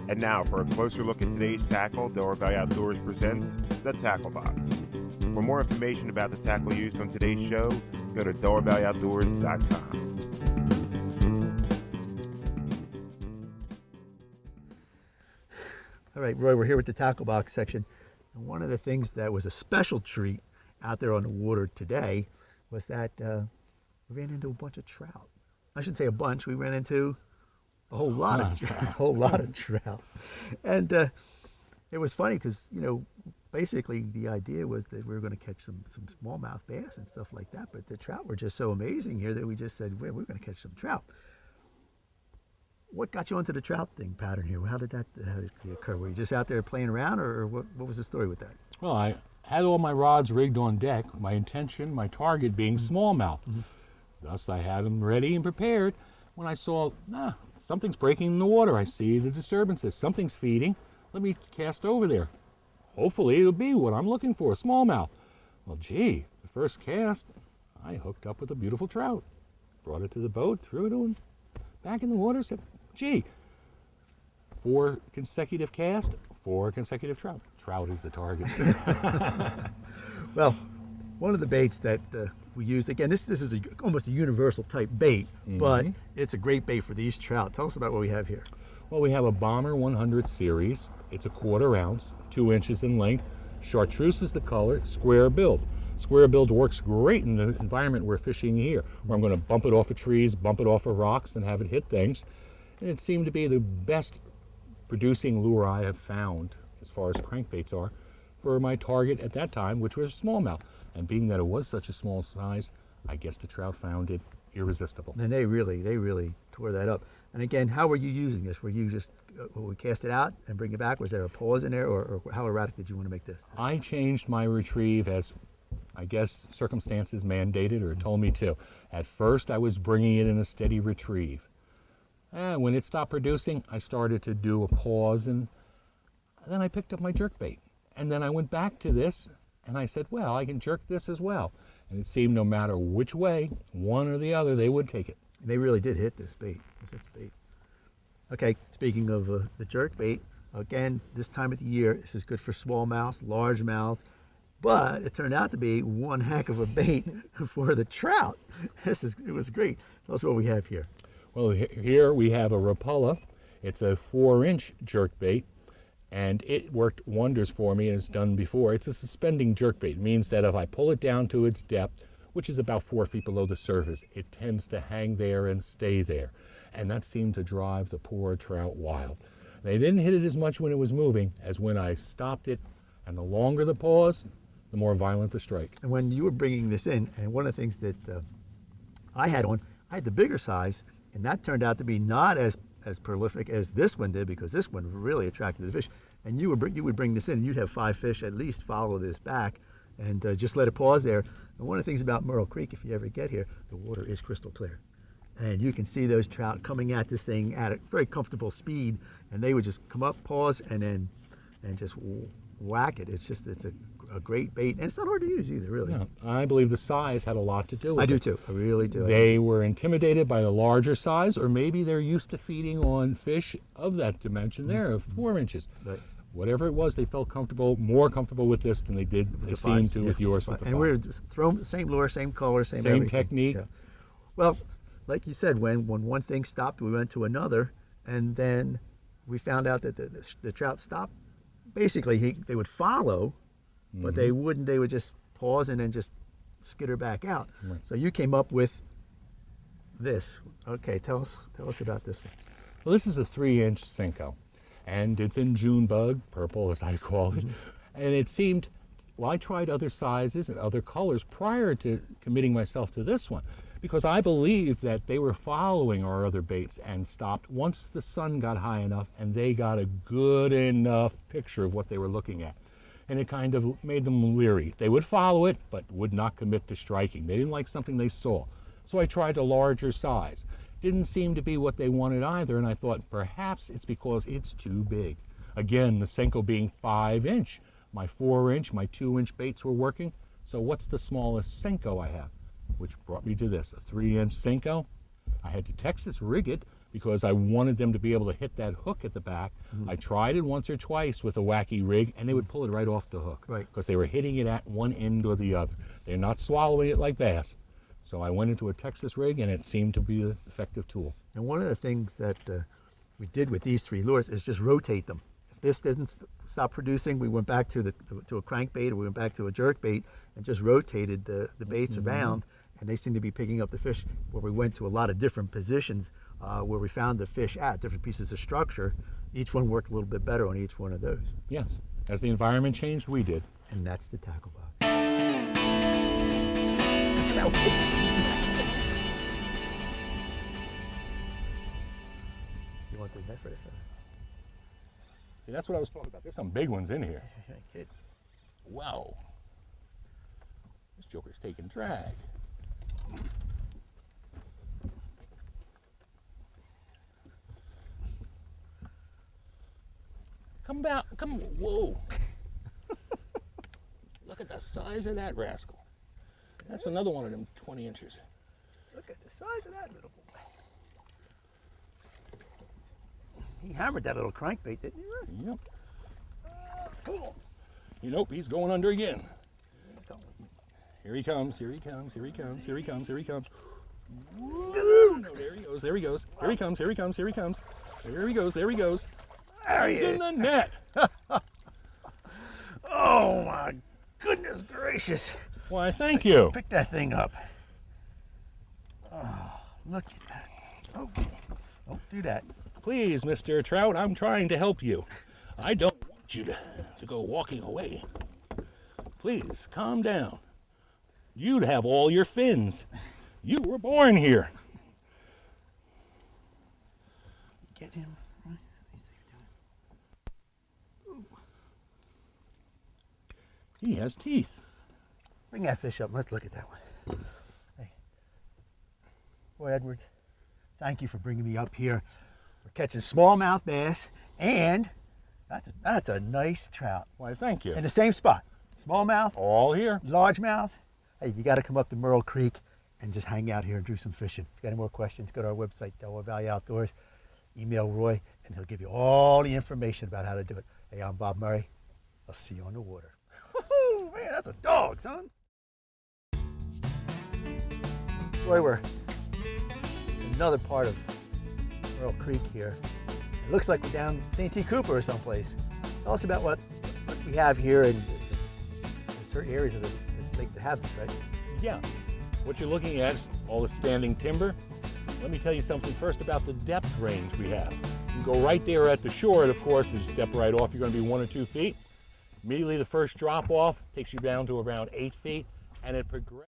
And now for a closer look at today's tackle, Delaware Valley Outdoors presents the Tackle Box. For more information about the tackle used on today's show, go to DelawareValleyOutdoors.com. All right, Roy, we're here with the tackle box section. And one of the things that was a special treat out there on the water today was that we ran into a bunch of trout. I should say a bunch. We ran into a whole lot of trout. And it was funny because, basically the idea was that we were going to catch some smallmouth bass and stuff like that. But the trout were just so amazing here that we just said, we're going to catch some trout. What got you onto the trout thing pattern here? How did that occur? Were you just out there playing around, or what was the story with that? Well, I had all my rods rigged on deck, my intention, my target being smallmouth. Mm-hmm. Thus, I had them ready and prepared. When I saw, something's breaking in the water, I see the disturbances, something's feeding, let me cast over there. Hopefully it'll be what I'm looking for, smallmouth. Well, gee, the first cast, I hooked up with a beautiful trout. Brought it to the boat, threw it on, back in the water, said, gee, 4 consecutive casts, 4 consecutive trout. Trout is the target. Well, one of the baits that we use, again, this is almost a universal type bait, but it's a great bait for these trout. Tell us about what we have here. Well, we have a Bomber 100 series. It's a 1/4 ounce, 2 inches in length. Chartreuse is the color, square build. Square build works great in the environment we're fishing here, where I'm going to bump it off of trees, bump it off of rocks, and have it hit things. And it seemed to be the best producing lure I have found, as far as crankbaits are, for my target at that time, which was smallmouth. And being that it was such a small size, I guess the trout found it irresistible. And they really tore that up. And again, how were you using this? Were you just, we cast it out and bring it back? Was there a pause in there, or how erratic did you want to make this? I changed my retrieve as, I guess, circumstances mandated or told me to. At first, I was bringing it in a steady retrieve. When it stopped producing, I started to do a pause, and then I picked up my jerkbait. And then I went back to this, and I said, well, I can jerk this as well. And it seemed no matter which way, one or the other, they would take it. They really did hit this bait. Okay, speaking of the jerkbait, again, this time of the year, this is good for smallmouth, largemouth, but it turned out to be one heck of a bait for the trout. It was great. Tell us what we have here. Well, here we have a Rapala. It's a 4-inch jerkbait, and it worked wonders for me, as done before. It's a suspending jerkbait. It means that if I pull it down to its depth, which is about 4 feet below the surface, it tends to hang there and stay there. And that seemed to drive the poor trout wild. They didn't hit it as much when it was moving as when I stopped it, and the longer the pause, the more violent the strike. And when you were bringing this in, and one of the things that I had the bigger size, and that turned out to be not as prolific as this one did, because this one really attracted the fish. And you would bring this in, and you'd have 5 fish at least follow this back, and just let it pause there. And one of the things about Merrill Creek, if you ever get here, the water is crystal clear. And you can see those trout coming at this thing at a very comfortable speed, and they would just come up, pause, and just whack it. It's a great bait, and it's not hard to use either, really. Yeah, I believe the size had a lot to do with it. I do too. I really do. They were intimidated by the larger size, or maybe they're used to feeding on fish of that dimension there, of 4 inches. Right. Whatever it was, they felt more comfortable with this than they seemed to with yours. With the and we're throwing the same lure, same color, same everything. Technique. Yeah. Well, like you said, when one thing stopped, we went to another, and then we found out that the trout stopped. Basically, they would follow, but they wouldn't. They would just pause and then just skitter back out. Right. So you came up with this. Okay, tell us about this one. Well, this is a 3-inch Cinco, and it's in June bug, purple as I call it. And it seemed, well, I tried other sizes and other colors prior to committing myself to this one, because I believed that they were following our other baits and stopped once the sun got high enough and they got a good enough picture of what they were looking at. And it kind of made them leery. They would follow it, but would not commit to striking. They didn't like something they saw. So I tried a larger size. Didn't seem to be what they wanted either, and I thought perhaps it's because it's too big. Again, the Senko being 5-inch. My 4-inch, my 2-inch baits were working. So what's the smallest Senko I have? Which brought me to this, a 3-inch Senko. I had to Texas rig it because I wanted them to be able to hit that hook at the back. I tried it once or twice with a wacky rig, and they would pull it right off the hook. Right. Because they were hitting it at one end or the other. They're not swallowing it like bass. So I went into a Texas rig, and it seemed to be an effective tool. And one of the things that we did with these 3 lures is just rotate them. If this doesn't stop producing, we went back to a crankbait, or we went back to a jerkbait, and just rotated the baits around, and they seem to be picking up the fish. Where we went to a lot of different positions where we found the fish at different pieces of structure. Each one worked a little bit better on each one of those. Yes. As the environment changed, we did. And that's the tackle box. It's a trout tail. You want the net for this? See, that's what I was talking about. There's some big ones in here. Kid. Wow. This joker's taking drag. Come back, come, whoa. Look at the size of that rascal. That's another one of them 20 inches. Look at the size of that little boy. He hammered that little crankbait, didn't he? Yep. Cool. Nope, he's going under again. Here he comes, here he comes, here he comes, here he comes, here he comes. Woo! No, there he goes, there he goes. Here he comes, here he comes, here he comes. There he goes, there he goes. There he He's is. in the net. Oh my goodness gracious. Why, thank you. Pick that thing up. Oh, look at that. Oh, don't do that. Please, Mr. Trout, I'm trying to help you. I don't want you to go walking away. Please, calm down. You'd have all your fins. You were born here. Get him. Right? Let me see what you're doing. Ooh. He has teeth. Bring that fish up. Let's look at that one. Hey. Boy, Edward, thank you for bringing me up here. We're catching smallmouth bass, and that's a nice trout. Why, thank you. In the same spot. Smallmouth, All here. largemouth. Hey, you got to come up to Merrill Creek and just hang out here and do some fishing. If you got any more questions, go to our website, Delaware Valley Outdoors. Email Roy, and he'll give you all the information about how to do it. Hey, I'm Bob Murray. I'll see you on the water. Woo-hoo, man, that's a dog, son. Roy, we're in another part of Merrill Creek here. It looks like we're down St. T. Cooper or someplace. Tell us about what we have here in certain areas of the lake that have this, right? Yeah. What you're looking at is all the standing timber. Let me tell you something first about the depth range we have. You can go right there at the shore, and of course, as you step right off, you're going to be 1 or 2 feet. Immediately, the first drop off takes you down to around 8 feet, and it progresses.